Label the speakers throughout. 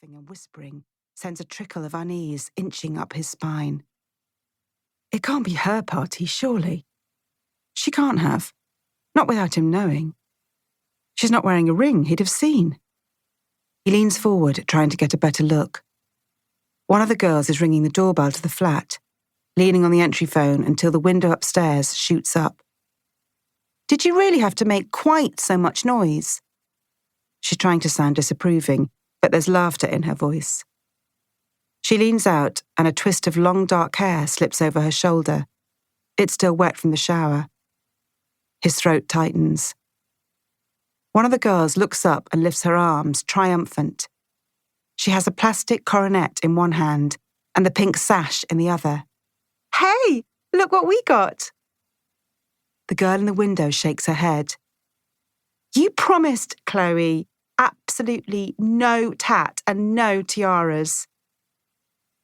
Speaker 1: laughing and whispering sends a trickle of unease inching up his spine. It can't be her party, surely. She can't have. Not without him knowing. She's not wearing a ring, he'd have seen. He leans forward, trying to get a better look. One of the girls is ringing the doorbell to the flat, leaning on the entry phone until the window upstairs shoots up. Did you really have to make quite so much noise? She's trying to sound disapproving, but there's laughter in her voice. She leans out, and a twist of long dark hair slips over her shoulder. It's still wet from the shower. His throat tightens. One of the girls looks up and lifts her arms, triumphant. She has a plastic coronet in one hand and the pink sash in the other. Hey, look what we got! The girl in the window shakes her head. You promised, Chloe, absolutely no tat and no tiaras.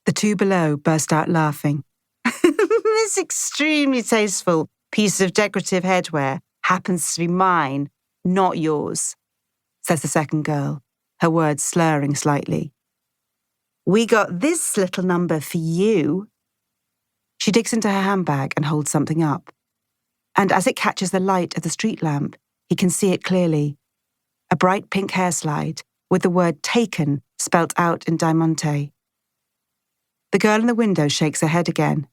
Speaker 1: The two below burst out laughing. This extremely tasteful piece of decorative headwear happens to be mine, not yours, says the second girl, her words slurring slightly. We got this little number for you. She digs into her handbag and holds something up. And as it catches the light of the street lamp, he can see it clearly. A bright pink hair slide with the word taken spelt out in diamante. The girl in the window shakes her head again.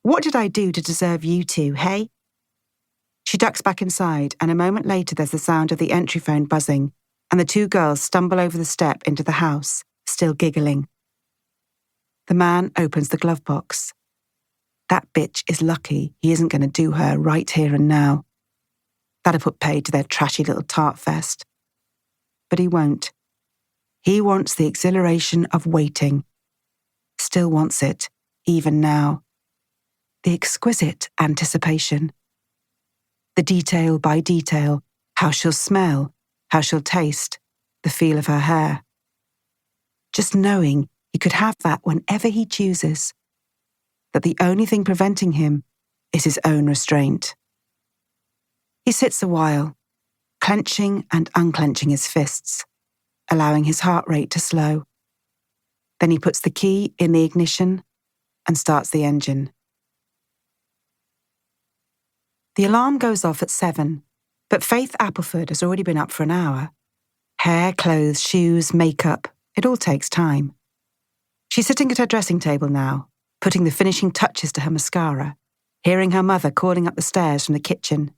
Speaker 1: What did I do to deserve you two, hey? She ducks back inside, and a moment later there's the sound of the entry phone buzzing, and the two girls stumble over the step into the house, still giggling. The man opens the glove box. That bitch is lucky he isn't going to do her right here and now. That'll put paid to their trashy little tart fest. But he won't. He wants the exhilaration of waiting. Still wants it, even now. The exquisite anticipation. The detail by detail, how she'll smell, how she'll taste, the feel of her hair. Just knowing he could have that whenever he chooses. That the only thing preventing him is his own restraint. He sits a while, clenching and unclenching his fists, allowing his heart rate to slow. Then he puts the key in the ignition and starts the engine. The alarm goes off at 7, but Faith Appleford has already been up for an hour. Hair, clothes, shoes, makeup, it all takes time. She's sitting at her dressing table now, putting the finishing touches to her mascara, hearing her mother calling up the stairs from the kitchen.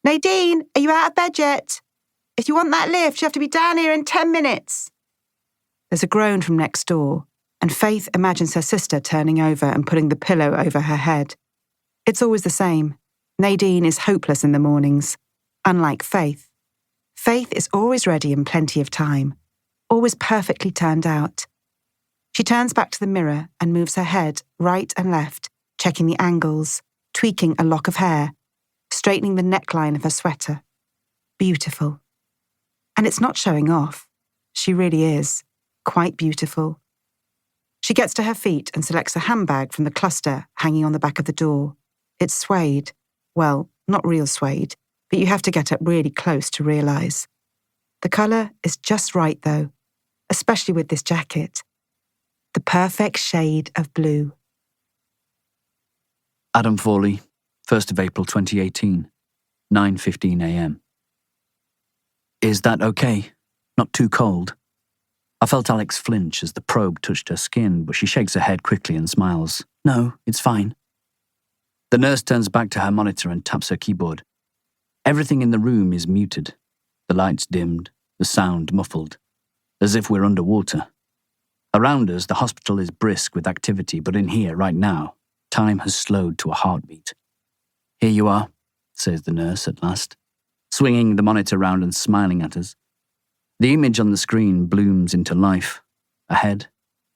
Speaker 1: Nadine, are you out of bed yet? If you want that lift, you have to be down here in 10 minutes. There's a groan from next door, and Faith imagines her sister turning over and putting the pillow over her head. It's always the same. Nadine is hopeless in the mornings, unlike Faith. Faith is always ready in plenty of time, always perfectly turned out. She turns back to the mirror and moves her head right and left, checking the angles, tweaking a lock of hair, straightening the neckline of her sweater. Beautiful. And it's not showing off. She really is. Quite beautiful. She gets to her feet and selects a handbag from the cluster hanging on the back of the door. It's suede. Well, not real suede, but you have to get up really close to realise. The colour is just right, though, especially with this jacket. The perfect shade of blue.
Speaker 2: Adam Fawley, 1st of April 2018, 9:15 a.m. Is that okay? Not too cold? I felt Alex flinch as the probe touched her skin, but she shakes her head quickly and smiles. No, it's fine. The nurse turns back to her monitor and taps her keyboard. Everything in the room is muted. The lights dimmed, the sound muffled, as if we're underwater. Around us, the hospital is brisk with activity, but in here, right now, time has slowed to a heartbeat. Here you are, says the nurse at last, swinging the monitor round and smiling at us. The image on the screen blooms into life. A head,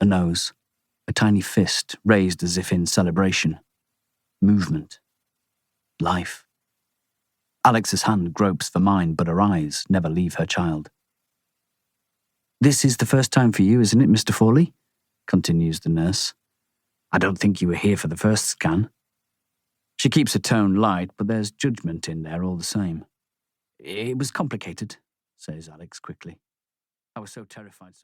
Speaker 2: a nose, a tiny fist raised as if in celebration. Movement. Life. Alex's hand gropes for mine, but her eyes never leave her child. This is the first time for you, isn't it, Mr. Fawley? Continues the nurse. I don't think you were here for the first scan. She keeps her tone light, but there's judgment in there all the same. It was complicated, says Alex quickly. I was so terrified.